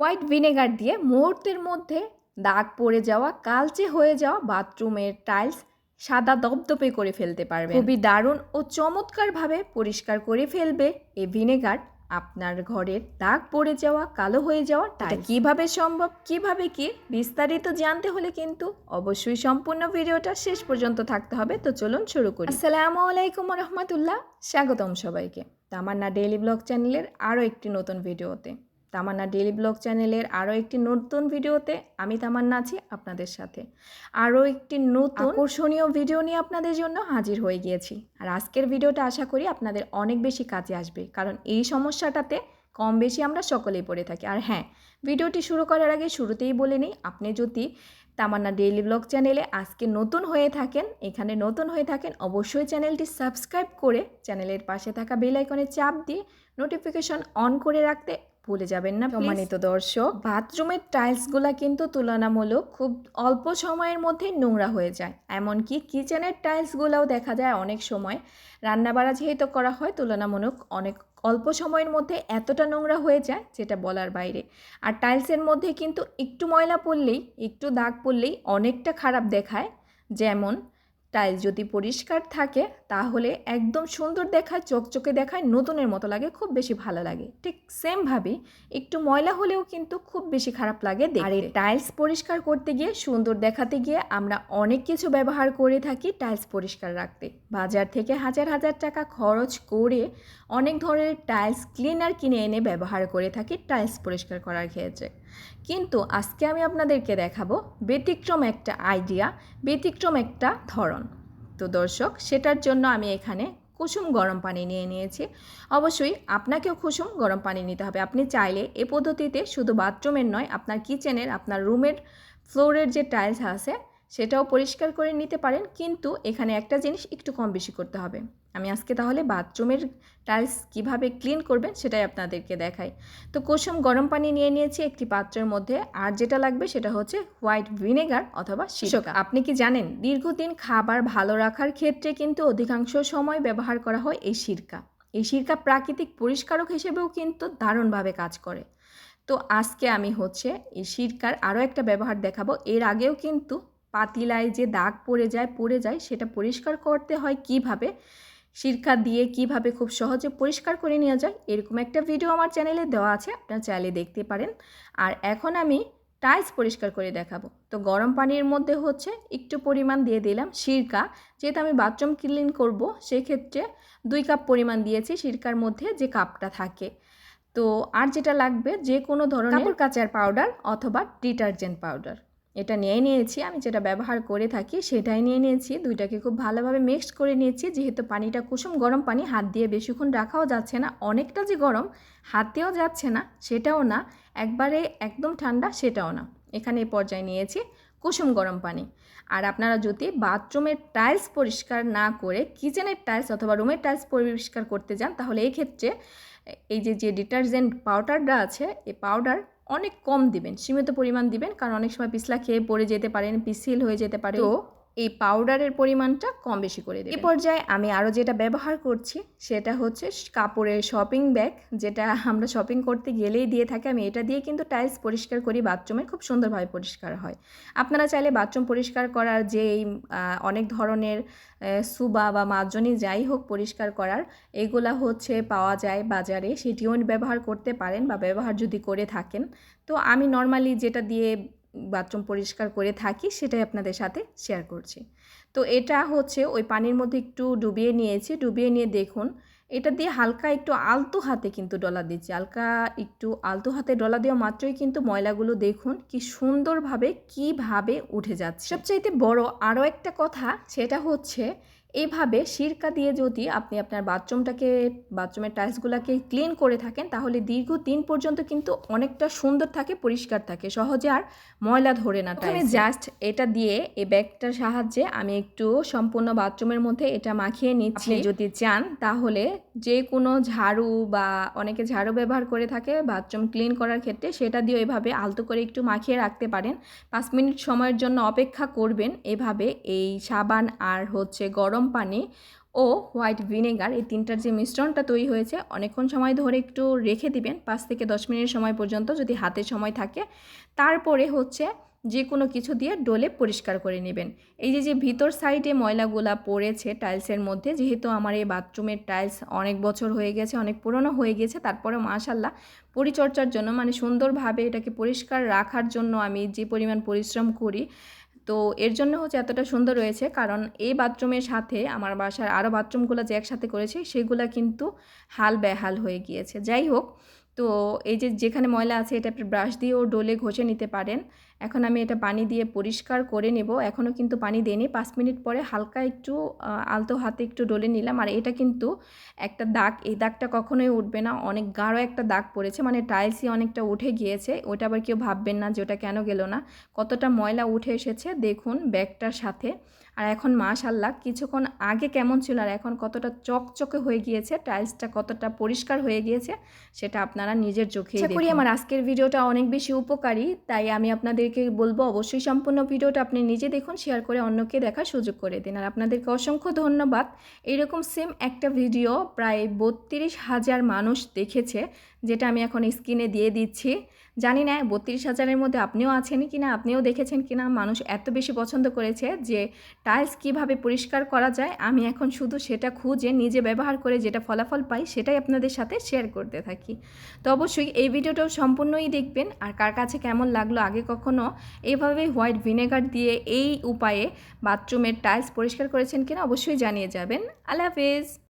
White vinegar দিয়ে মুহূর্তের মধ্যে দাগ পড়ে যাওয়া, কালচে হয়ে যাওয়া বাথরুমের টাইলস সাদা দপদপে করে ফেলতে পারবে। খুবই দারুণ ও চমৎকারভাবে পরিষ্কার করে ফেলবে এই ভিনেগার আপনার ঘরের দাগ পড়ে যাওয়া, কালো হয়ে যাওয়া টাইলস। কিভাবে সম্ভব, কিভাবে কি বিস্তারিত জানতে হলে কিন্তু অবশ্যই সম্পূর্ণ ভিডিওটা শেষ পর্যন্ত থাকতে হবে। তো চলুন শুরু করি। আসসালামু আলাইকুম রহমতুল্লাহ, স্বাগতম সবাইকে তামান্না ডেইলি ব্লগ চ্যানেলের আরও একটি নতুন ভিডিওতে। তামান্না ডেইলি ব্লগ চ্যানেলের আরও একটি নতুন ভিডিওতে আমি তামান্না আছি আপনাদের সাথে। আরও একটি নতুন আকর্ষণীয় ভিডিও নিয়ে আপনাদের জন্য হাজির হয়ে গিয়েছি। আর আজকের ভিডিওটা আশা করি আপনাদের অনেক বেশি কাজে আসবে, কারণ এই সমস্যাটাতে কম বেশি আমরা সকলেই পড়ে থাকি। আর হ্যাঁ, ভিডিওটি শুরু করার আগে শুরুতেই বলে নিই, আপনি যদি তামান্না ডেইলি ব্লগ চ্যানেলে আজকে নতুন হয়ে থাকেন, এখানে নতুন হয়ে থাকেন, অবশ্যই চ্যানেলটি সাবস্ক্রাইব করে চ্যানেলের পাশে থাকা বেল আইকনে চাপ দিয়ে নোটিফিকেশন অন করে রাখতে ভুলে যাবেন না। সম্মানিত দর্শক, বাথরুমের টাইলসগুলো কিন্তু তুলনামূলক খুব অল্প সময়ের মধ্যে নোংরা হয়ে যায়। এমনকি কিচেনের টাইলসগুলোও দেখা যায় অনেক সময় রান্নাবাড়া যেহেতু করা হয় তুলনামূলক অনেক অল্প সময়ের মধ্যে এতটা নোংরা হয়ে যায় যেটা বলার বাইরে। আর টাইলসের মধ্যে কিন্তু একটু ময়লা পড়লেই, একটু দাগ পড়লেই অনেকটা খারাপ দেখায়। যেমন টাইলস যদি পরিষ্কার থাকে তাহলে একদম সুন্দর দেখায়, চকচকে দেখায়, নতুনের মতো লাগে, খুব বেশি ভালো লাগে। ঠিক সেমভাবেই একটু ময়লা হলেও কিন্তু খুব বেশি খারাপ লাগে দেখতে। আর এই টাইলস পরিষ্কার করতে গিয়ে, সুন্দর দেখাতে গিয়ে আমরা অনেক কিছু ব্যবহার করে থাকি টাইলস পরিষ্কার রাখতে। বাজার থেকে হাজার হাজার টাকা খরচ করে অনেক ধরনের টাইলস ক্লিনার কিনে এনে ব্যবহার করে থাকি টাইলস পরিষ্কার করার ক্ষেত্রে। কিন্তু আজকে আমি আপনাদেরকে দেখাবো ব্যতিক্রম একটা আইডিয়া, ব্যতিক্রম একটা ধরন। তো দর্শক, সেটার জন্য আমি এখানে কুসুম গরম পানি নিয়ে নিয়েছি। অবশ্যই আপনাকেও কুসুম গরম পানি নিতে হবে। আপনি চাইলে এ পদ্ধতিতে শুধু বাথরুমের নয়, আপনার কিচেনের, আপনার রুমের ফ্লোরের যে টাইলস আছে সেটাও পরিষ্কার করে নিতে পারেন। কিন্তু এখানে একটা জিনিস একটু কম বেশি করতে হবে। আমি আজকে তাহলে বাথরুমের টাইলস কিভাবে ক্লিন করবেন সেটাই আপনাদেরকে দেখাই। তো কুসুম গরম পানি নিয়ে নিয়েছি একটি পাত্রের মধ্যে। আর যেটা লাগবে সেটা হচ্ছে হোয়াইট ভিনেগার অথবা সিরকা। আপনি কি জানেন, দীর্ঘদিন খাবার ভালো রাখার ক্ষেত্রে কিন্তু অধিকাংশ সময় ব্যবহার করা হয় এই সিরকা। এই সিরকা প্রাকৃতিক পরিষ্কারক হিসেবেও কিন্তু দারুণভাবে কাজ করে। তো আজকে আমি হচ্ছে এই সিরকার আরও একটা ব্যবহার দেখাবো। এর আগেও কিন্তু পাতিলায় যে দাগ পড়ে যায় সেটা পরিষ্কার করতে হয় কিভাবে, সিরকা দিয়ে কিভাবে খুব সহজে পরিষ্কার করে নেওয়া যায়, এরকম একটা ভিডিও আমার চ্যানেলে দেওয়া আছে, আপনারা চাইলে দেখতে পারেন। আর এখন আমি টাইলস পরিষ্কার করে দেখাবো। তো গরম পানির মধ্যে হচ্ছে একটু পরিমাণ দিয়ে দিলাম সিরকা। যেহেতু আমি বাথরুম ক্লিন করব সেক্ষেত্রে 2 কাপ পরিমাণ দিয়েছি সিরকার মধ্যে যে কাপটা থাকে। তো আর যেটা লাগবে যে কোনো ধরনের কাপড় কাচার পাউডার অথবা ডিটারজেন্ট পাউডার, এটা নিয়ে নিয়েছি। আমি যেটা ব্যবহার করে থাকি সেটাই নিয়ে নিয়েছি। দুইটাকে খুব ভালোভাবে মিক্সড করে নিয়েছি। যেহেতু পানিটা কুসুম গরম পানি, হাত দিয়ে বেশিক্ষণ রাখাও যাচ্ছে না, অনেকটা যে গরম হাতেও যাচ্ছে না সেটাও না, একবারে একদম ঠান্ডা সেটাও না। এখানে এই পর্যায়ে নিয়েছি কুসুম গরম পানি। আর আপনারা যদি বাথরুমের টাইলস পরিষ্কার না করে কিচেনের টাইলস অথবা রুমের টাইলস পরিষ্কার করতে যান তাহলে এই ক্ষেত্রে এই যে ডিটারজেন্ট পাউডারটা আছে, এই পাউডার অনেক কম দিবেন, সীমিত পরিমাণ দিবেন, কারণ অনেক সময় পিছলা খেয়ে পড়ে যেতে পারেন, পিছিল হয়ে যেতে পারে। তো এই পাউডারের পরিমাণটা কম বেশি করে দিবেন। এই পর্যায়ে আমি আরও যেটা ব্যবহার করছি সেটা হচ্ছে কাপড়ের শপিং ব্যাগ, যেটা আমরা শপিং করতে গেলেই দিয়ে থাকি। আমি এটা দিয়ে কিন্তু টাইলস পরিষ্কার করি, বাথরুমের খুব সুন্দরভাবে পরিষ্কার হয়। আপনারা চাইলে বাথরুম পরিষ্কার করার যে অনেক ধরনের সুবা বা মাজনি যাই হোক পরিষ্কার করার, এগুলা হচ্ছে পাওয়া যায় বাজারে, সেটিও ব্যবহার করতে পারেন বা ব্যবহার যদি করে থাকেন। তো আমি নর্মালি যেটা দিয়ে বাথরুম পরিষ্কার করে থাকি সেটাই আপনাদের সাথে শেয়ার করছি। তো এটা হচ্ছে ওই পানির মধ্যে একটু ডুবিয়ে নিয়েছি। ডুবিয়ে নিয়ে দেখুন, এটা দিয়ে হালকা একটু আলতো হাতে কিন্তু ডলা দিচ্ছি। হালকা একটু আলতো হাতে ডলা দেওয়া মাত্রই কিন্তু ময়লাগুলো দেখুন কি সুন্দরভাবে কিভাবে উঠে যাচ্ছে। সবচাইতে বড় আরও একটা কথা, সেটা হচ্ছে এইভাবে সিরকা দিয়ে যদি আপনি আপনার বাথরুমের টাইলসগুলোকে ক্লিন করে থাকেন তাহলে দীর্ঘদিন পর্যন্ত কিন্তু অনেকটা সুন্দর থাকে, পরিষ্কার থাকে, সহজে আর ময়লা ধরে না। আমি জাস্ট এটা দিয়ে এই ব্যাগটার সাহায্যে আমি একটু সম্পূর্ণ বাথরুমের মধ্যে এটা মাখিয়ে নিচ্ছি। যদি চান তাহলে যে কোনো ঝাড়ু বা অনেকে ঝাড়ু ব্যবহার করে থাকে বাথরুম ক্লিন করার ক্ষেত্রে, সেটা দিয়ে এভাবে আলতো করে একটু মাখিয়ে রাখতে পারেন। 5 মিনিট সময়ের জন্য অপেক্ষা করবেন। এভাবে এই সাবান আর হচ্ছে গরম পানি ও হোয়াইট ভিনেগার, এই তিনটার যে মিশ্রণটা তৈরি হয়েছে অনেকক্ষণ সময় ধরে একটু রেখে দিবেন, 5 থেকে 10 মিনিট সময় পর্যন্ত যদি হাতে সময় থাকে। তারপরে হচ্ছে যে কোনো কিছু দিয়ে ডলে পরিষ্কার করে নেবেন। এই যে ভিতর সাইডে ময়লাগুলা পড়েছে টাইলসের মধ্যে, যেহেতু আমার এই বাথরুমের টাইলস অনেক বছর হয়ে গেছে, অনেক পুরনো হয়ে গেছে, তারপরেও মাশাআল্লাহ পরিচর্যার জন্য মানে সুন্দরভাবে এটাকে পরিষ্কার রাখার জন্য আমি যে পরিমাণ পরিশ্রম করি, তো এর জন্য হচ্ছে এতটা সুন্দর রয়েছে। কারণ এই বাথরুমের সাথে আমার বাসার আরও বাথরুমগুলো যে একসাথে করেছি সেগুলো কিন্তু হাল বেহাল হয়ে গিয়েছে। যাই হোক, তো এই যে যেখানে ময়লা আছে এটা আপনি ব্রাশ দিয়েও ডলে ঘষে নিতে পারেন। এখন আমি এটা পানি দিয়ে পরিষ্কার করে নেব। এখনও কিন্তু পানি দিইনি, 5 মিনিট পরে হালকা একটু আলতো হাতে একটু ডলে নিলাম। আর এটা কিন্তু একটা দাগ, এই দাগটা কখনোই উঠবে না, অনেক গাঢ় একটা দাগ পড়েছে, মানে টাইলসই অনেকটা উঠে গিয়েছে। ওটা আবার কেউ ভাববেন না যে ওটা কেন গেল না, কতটা ময়লা উঠে এসেছে দেখুন ব্যাগটার সাথে। আর এখন মাশাআল্লাহ কিছুক্ষণ আগে কেমন ছিল আর এখন কতটা চকচকে হয়ে গিয়েছে, টাইলসটা কতটা পরিষ্কার হয়ে গিয়েছে সেটা আপনারা নিজের চোখেই দেখুন। আশা করি আমার আজকের ভিডিওটা অনেক বেশি উপকারী, তাই আমি আপনাদেরকে বলবো অবশ্যই সম্পূর্ণ ভিডিওটা আপনি নিজে দেখুন, শেয়ার করে অন্যকে দেখার সুযোগ করে দিন। আর আপনাদেরকে অসংখ্য ধন্যবাদ। এইরকম সেম একটা ভিডিও প্রায় 32,000 মানুষ দেখেছে, যেটা আমি এখন স্ক্রিনে দিয়ে দিচ্ছি। জানি না 32,000-এর মধ্যে আপনিও আছেন কি না, আপনিও দেখেছেন কি না। মানুষ এত বেশি পছন্দ করেছে যে টাইলস কিভাবে পরিষ্কার করা যায়, আমি এখন শুধু সেটা খুঁজে নিজে ব্যবহার করে যেটা ফলাফল পাই সেটাই আপনাদের সাথে শেয়ার করতে থাকি। তো অবশ্যই এই ভিডিওটাও সম্পূর্ণই দেখবেন। আর কার কাছে কেমন লাগলো, আগে কখনো এইভাবে হোয়াইট ভিনেগার দিয়ে এই উপায়ে বাথরুমের টাইলস পরিষ্কার করেছেন কিনা অবশ্যই জানিয়ে যাবেন। আল্লাহ হাফেজ।